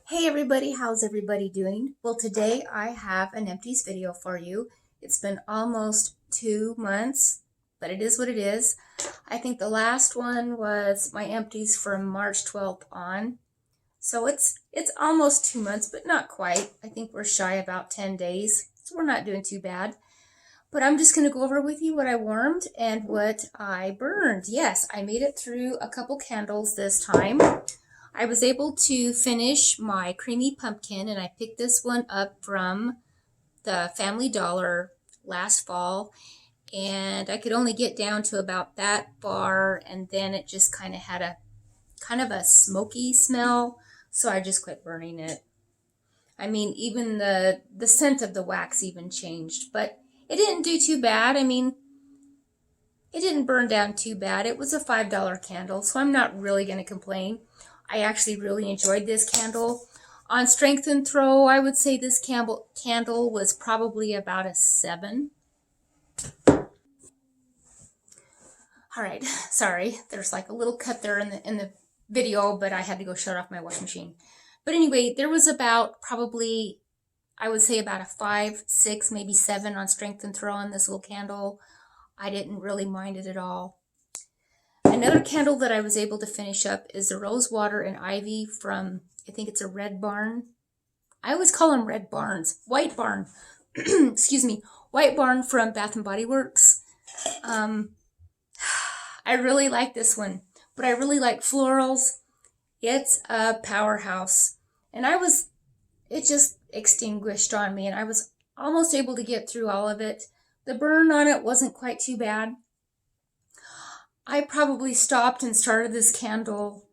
Hey everybody, how's everybody doing? Well, today I have an empties video for you. It's been almost 2 months, but it is what it is. I think the last one was my empties from March 12th on. So it's almost 2 months, but not quite. I think we're shy about 10 days, so we're not doing too bad. But I'm just going to go over with you what I warmed and what I burned. Yes, I made it through a couple candles this time. I was able to finish my creamy pumpkin, and I picked this one up from the Family Dollar last fall, and I could only get down to about that bar, and then it just kind of had a smoky smell, so I just quit burning it. I mean, even the scent of the wax even changed, but it didn't do too bad. I mean, it didn't burn down too bad. It was a $5 candle, so I'm not really going to complain. I actually really enjoyed this candle. On strength and throw, I would say this candle was probably about a 7. All right, sorry. There's like a little cut there in the video, but I had to go shut off my washing machine. But anyway, there was about probably, I would say about a 5, 6, maybe 7 on strength and throw on this little candle. I didn't really mind it at all. Another candle that I was able to finish up is the Rose Water and Ivy from, I think it's a Red Barn. I always call them Red Barns. White Barn. Excuse me. White Barn from Bath & Body Works. I really like this one, but I really like florals. It's a powerhouse. And it just extinguished on me, and I was almost able to get through all of it. The burn on it wasn't quite too bad. I probably stopped and started this candle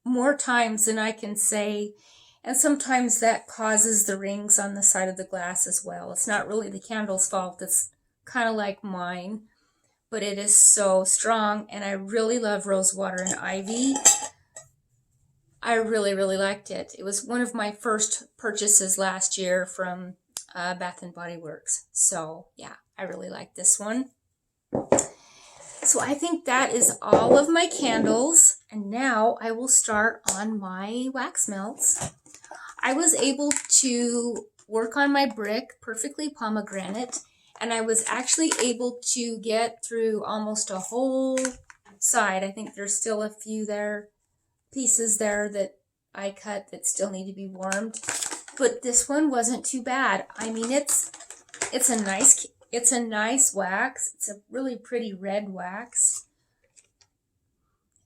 more times than I can say, and sometimes that causes the rings on the side of the glass as well. It's not really the candle's fault. It's kind of like mine, but it is so strong, and I really love Rose Water and Ivy. I really, really liked it. It was one of my first purchases last year from Bath & Body Works. So, yeah, I really like this one. So I think that is all of my candles, and now I will start on my wax melts. I was able to work on my brick Perfectly Pomegranate, and I was actually able to get through almost a whole side. I think there's still a few pieces there that I cut that still need to be warmed, but this one wasn't too bad. I mean, it's a nice wax. It's a really pretty red wax.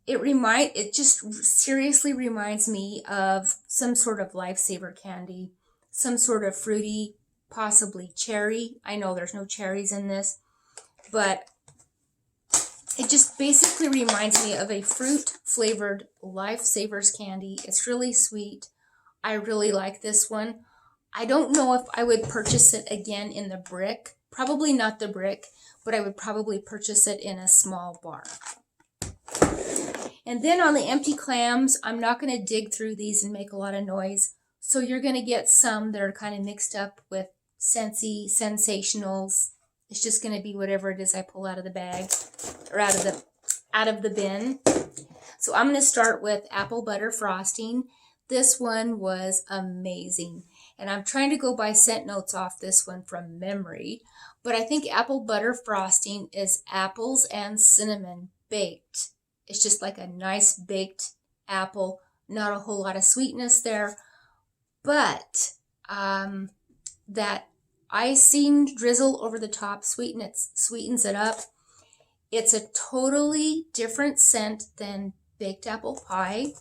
It just seriously reminds me of some sort of Lifesaver candy, some sort of fruity, possibly cherry. I know there's no cherries in this, but it just basically reminds me of a fruit-flavored Lifesavers candy. It's really sweet. I really like this one. I don't know if I would purchase it again in the brick. Probably not the brick, but I would probably purchase it in a small bar. And then on the empty clams, I'm not going to dig through these and make a lot of noise. So you're going to get some that are kind of mixed up with Scentsy, Sensationals. It's just going to be whatever it is I pull out of the bag or out of the bin. So I'm going to start with apple butter frosting. This one was amazing. And I'm trying to go by scent notes off this one from memory. But I think apple butter frosting is apples and cinnamon baked. It's just like a nice baked apple. Not a whole lot of sweetness there. But that icing drizzle over the top sweetens it up. It's a totally different scent than baked apple pie.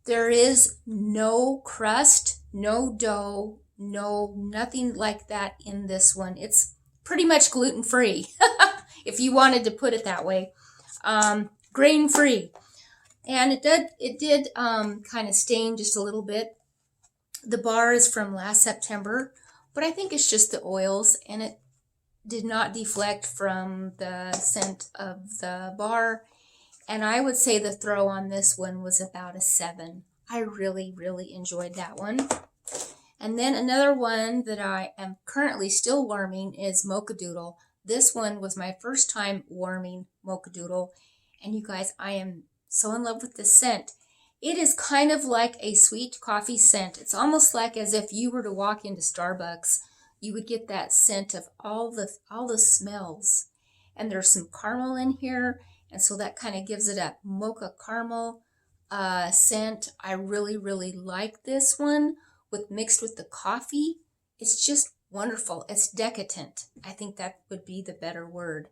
There is no crust, no dough, nothing like that in this one. It's pretty much gluten-free, if you wanted to put it that way. Grain-free. And it did kind of stain just a little bit. The bar is from last September, but I think it's just the oils, and it did not deflect from the scent of the bar. And I would say the throw on this one was about a 7. I really, really enjoyed that one. And then another one that I am currently still warming is Mochadoodle. This one was my first time warming Mochadoodle. And you guys, I am so in love with this scent. It is kind of like a sweet coffee scent. It's almost like as if you were to walk into Starbucks, you would get that scent of all the smells. And there's some caramel in here, and so that kind of gives it a mocha caramel scent. I really, really like this one with mixed with the coffee. It's just wonderful. It's decadent. I think that would be the better word.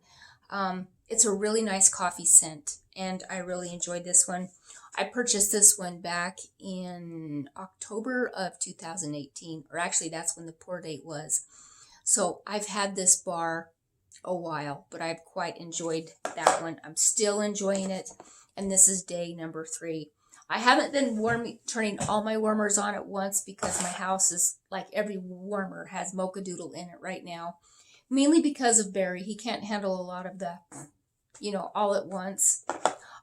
It's a really nice coffee scent, and I really enjoyed this one. I purchased this one back in October of 2018, or actually that's when the pour date was. So I've had this bar a while, but I've quite enjoyed that one. I'm still enjoying it, and this is day number 3. I haven't been turning all my warmers on at once because my house is like every warmer has Mochadoodle in it right now. Mainly because of Barry. He can't handle a lot of the, all at once.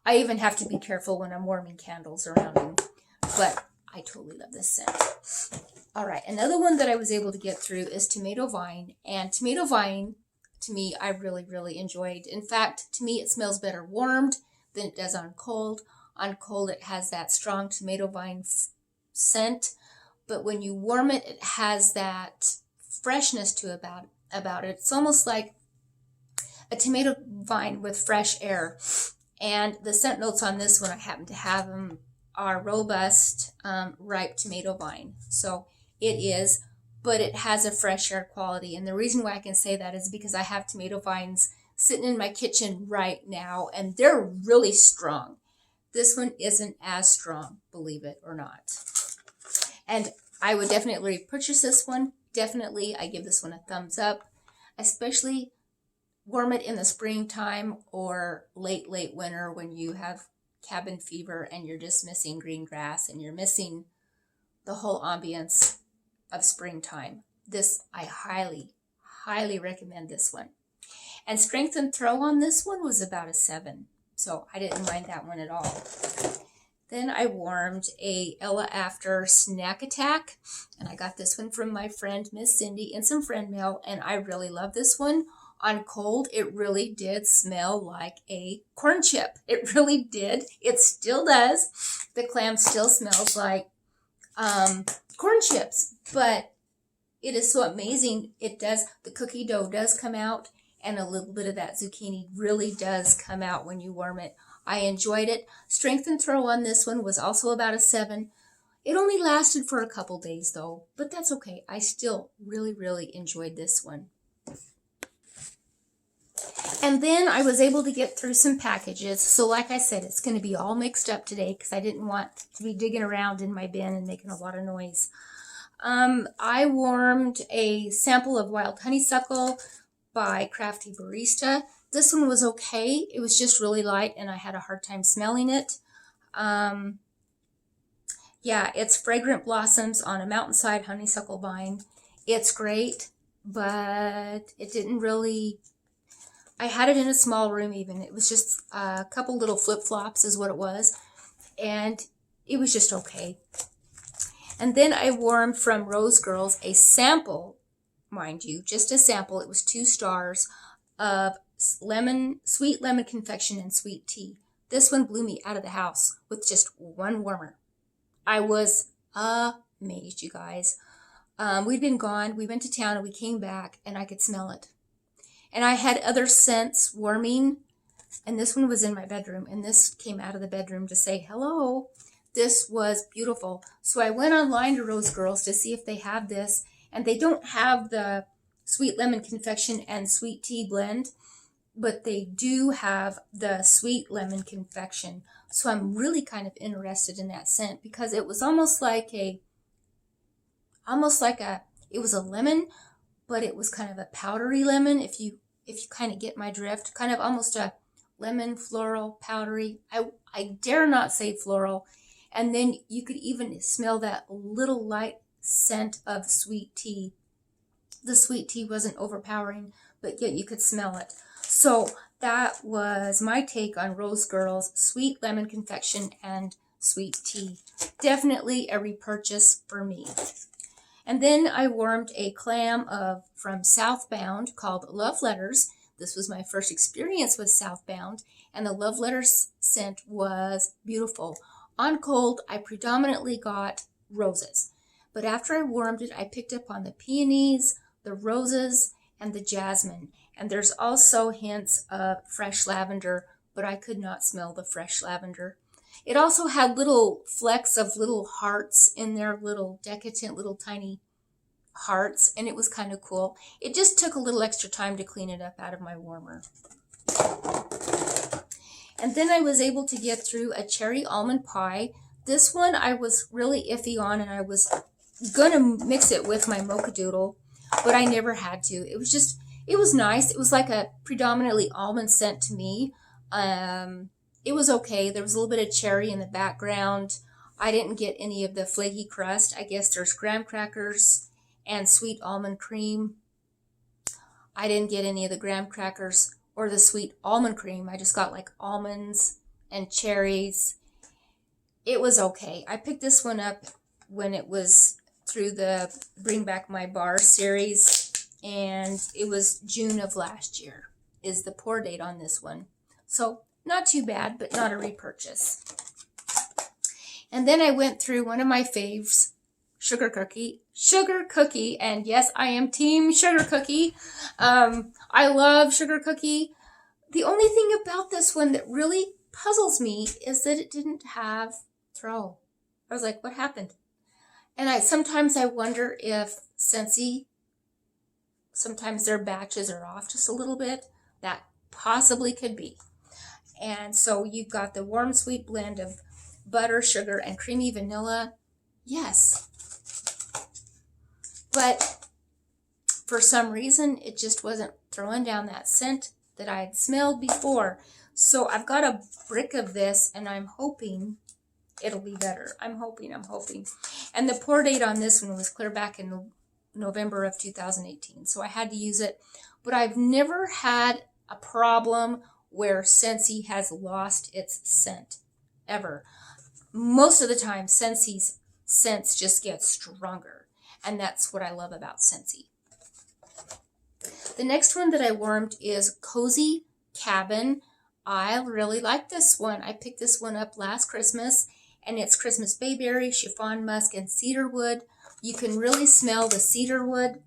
I even have to be careful when I'm warming candles around him. But I totally love this scent. All right, another one that I was able to get through is Tomato Vine. And Tomato Vine, to me, I really, really enjoyed. In fact, to me, it smells better warmed than it does on cold. On cold, it has that strong tomato vine scent. But when you warm it, it has that freshness to about it. It's almost like a tomato vine with fresh air. And the scent notes on this one, I happen to have them, are robust, ripe tomato vine. So it is, but it has a fresh air quality. And the reason why I can say that is because I have tomato vines sitting in my kitchen right now, and they're really strong. This one isn't as strong, believe it or not. And I would definitely purchase this one. Definitely, I give this one a thumbs up, especially warm it in the springtime or late winter when you have cabin fever and you're just missing green grass and you're missing the whole ambience of springtime. This, I highly, highly recommend this one. And strength and throw on this one was about a 7. So I didn't mind that one at all. Then I warmed a Ella After Snack Attack, and I got this one from my friend Miss Cindy in some friend mail, and I really love this one. On cold, it really did smell like a corn chip. It really did. It still does. The clam still smells like corn chips, but it is so amazing. It does. The cookie dough does come out, and a little bit of that zucchini really does come out when you warm it. I enjoyed it. Strength and throw on this one was also about a 7. It only lasted for a couple days though, but that's okay. I still really, really enjoyed this one. And then I was able to get through some packages. So like I said, it's going to be all mixed up today because I didn't want to be digging around in my bin and making a lot of noise. I warmed a sample of Wild Honeysuckle by Crafty Barista. This one was okay. It was just really light and I had a hard time smelling it. Yeah, it's Fragrant Blossoms on a Mountainside Honeysuckle Vine. It's great, but it didn't really... I had it in a small room even. It was just a couple little flip-flops is what it was. And it was just okay. And then I warmed from Rose Girls a sample, mind you, just a sample. It was 2 stars of sweet lemon confection and sweet tea. This one blew me out of the house with just one warmer. I was amazed, you guys. We'd been gone. We went to town and we came back and I could smell it. And I had other scents warming, and this one was in my bedroom, and this came out of the bedroom to say hello. This was beautiful. So I went online to Rose Girls to see if they have this, and they don't have the sweet lemon confection and sweet tea blend, but they do have the sweet lemon confection. So I'm really kind of interested in that scent because it was almost like it was a lemon, but it was kind of a powdery lemon, if you kind of get my drift. Kind of almost a lemon, floral, powdery. I dare not say floral. And then you could even smell that little light scent of sweet tea. The sweet tea wasn't overpowering, but yet you could smell it. So that was my take on Rose Girls Sweet Lemon Confection and Sweet Tea. Definitely a repurchase for me. And then I warmed a clam from Southbound called Love Letters. This was my first experience with Southbound, and the Love Letters scent was beautiful. On cold, I predominantly got roses. But after I warmed it, I picked up on the peonies, the roses, and the jasmine. And there's also hints of fresh lavender, but I could not smell the fresh lavender. It also had little flecks of little hearts in there, little decadent, little tiny hearts, and it was kind of cool. It just took a little extra time to clean it up out of my warmer. And then I was able to get through a cherry almond pie. This one I was really iffy on, and I was gonna mix it with my Mochadoodle, but I never had to. It was nice. It was like a predominantly almond scent to me. It was okay. There was a little bit of cherry in the background. I didn't get any of the flaky crust. I guess there's graham crackers and sweet almond cream. I didn't get any of the graham crackers or the sweet almond cream. I just got like almonds and cherries. It was okay. I picked this one up when it was through the Bring Back My Bar series, and it was June of last year is the pour date on this one. So not too bad, but not a repurchase. And then I went through one of my faves, Sugar Cookie, and yes, I am team Sugar Cookie. I love Sugar Cookie. The only thing about this one that really puzzles me is that it didn't have throw. I was like, what happened? And sometimes I wonder if Scentsy, sometimes their batches are off just a little bit. That possibly could be. And so you've got the warm sweet blend of butter, sugar, and creamy vanilla. Yes. But for some reason, it just wasn't throwing down that scent that I had smelled before. So I've got a brick of this, and I'm hoping it'll be better. I'm hoping. And the pour date on this one was clear back in November of 2018. So I had to use it. But I've never had a problem where Scentsy has lost its scent, ever. Most of the time, Scentsy's scents just get stronger. And that's what I love about Scentsy. The next one that I warmed is Cozy Cabin. I really like this one. I picked this one up last Christmas, and it's Christmas bayberry, chiffon musk, and cedarwood. You can really smell the cedarwood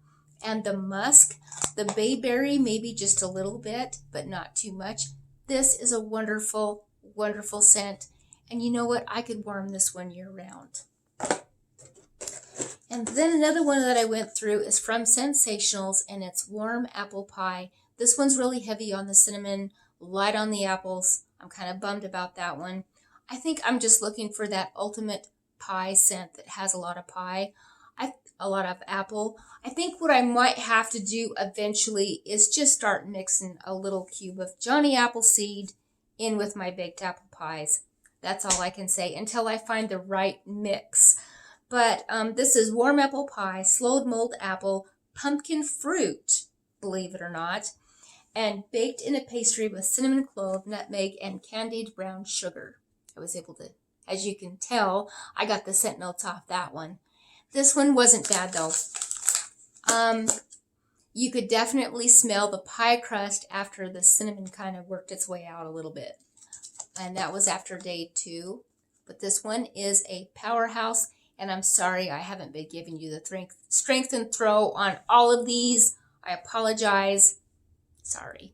and the musk. The bayberry, maybe just a little bit, but not too much. This is a wonderful, wonderful scent. And you know what? I could warm this one year round. And then another one that I went through is from Sensationals, and it's Warm Apple Pie. This one's really heavy on the cinnamon, light on the apples. I'm kind of bummed about that one. I think I'm just looking for that ultimate pie scent that has a lot of pie, a lot of apple. I think what I might have to do eventually is just start mixing a little cube of Johnny Appleseed in with my baked apple pies. That's all I can say until I find the right mix. But this is Warm Apple Pie, slowed mulled apple, pumpkin fruit, believe it or not, and baked in a pastry with cinnamon clove, nutmeg, and candied brown sugar. I was able to, as you can tell, I got the scent notes off that one. This one wasn't bad though. You could definitely smell the pie crust after the cinnamon kind of worked its way out a little bit. And that was after day 2. But this one is a powerhouse. And I'm sorry I haven't been giving you the strength and throw on all of these. I apologize. Sorry.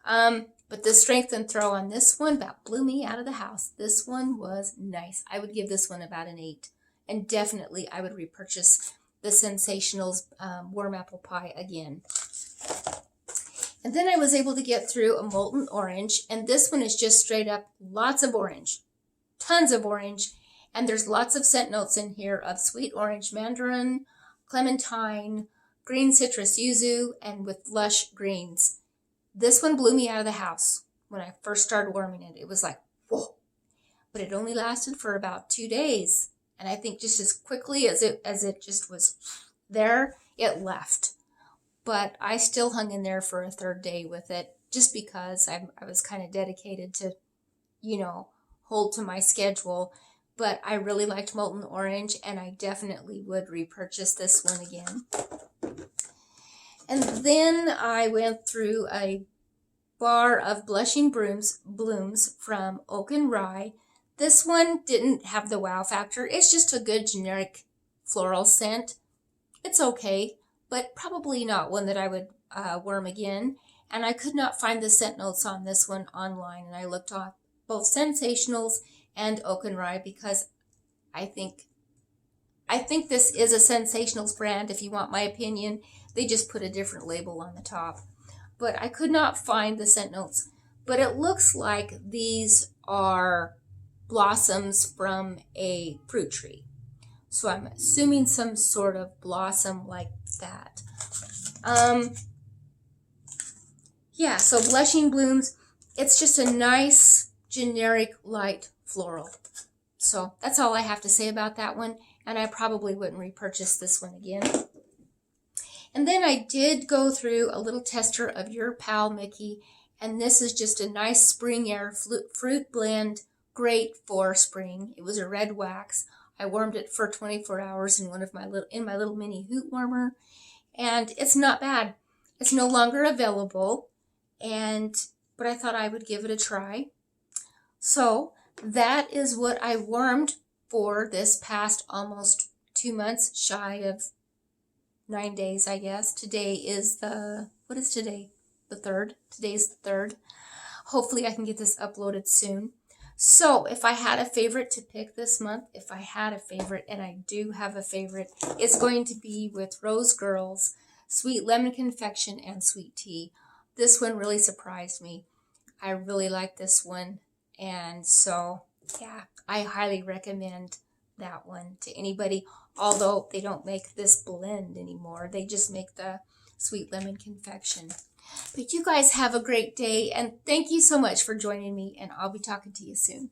But the strength and throw on this one about blew me out of the house. This one was nice. I would give this one about an 8. And definitely I would repurchase the Sensationals Warm Apple Pie again. And then I was able to get through a Molten Orange. And this one is just straight up lots of orange. Tons of orange. And there's lots of scent notes in here of sweet orange mandarin, clementine, green citrus yuzu, and with lush greens. This one blew me out of the house when I first started warming it. It was like, whoa. But it only lasted for about 2 days. And I think just as quickly as it just was there, it left. But I still hung in there for a 3rd day with it just because I was kind of dedicated to, hold to my schedule. But I really liked Molten Orange, and I definitely would repurchase this one again. And then I went through a bar of Blushing Blooms from Oak and Rye. This one didn't have the wow factor. It's just a good generic floral scent. It's okay, but probably not one that I would worm again. And I could not find the scent notes on this one online, and I looked on both Sensationals and Oak and Rye because I think this is a Sensationals brand, if you want my opinion. They just put a different label on the top. But I could not find the scent notes. But it looks like these are blossoms from a fruit tree. So I'm assuming some sort of blossom like that. Yeah, so Blushing Blooms, it's just a nice, generic, light floral. So that's all I have to say about that one, and I probably wouldn't repurchase this one again. And then I did go through a little tester of Your Pal Mickey, and this is just a nice spring air fruit blend, great for spring. It was a red wax. I warmed it for 24 hours in my little mini hoot warmer, and it's not bad. It's no longer available, but I thought I would give it a try. So that is what I warmed for this past almost 2 months, shy of 9 days, I guess. Today is what is today? The 3rd. Today's the 3rd. Hopefully I can get this uploaded soon. So if I had a favorite to pick this month, if I had a favorite, and I do have a favorite, it's going to be with Rose Girls, Sweet Lemon Confection, and Sweet Tea. This one really surprised me. I really like this one. And so, yeah, I highly recommend that one to anybody, although they don't make this blend anymore. They just make the Sweet Lemon Confection. But you guys have a great day, and thank you so much for joining me, and I'll be talking to you soon.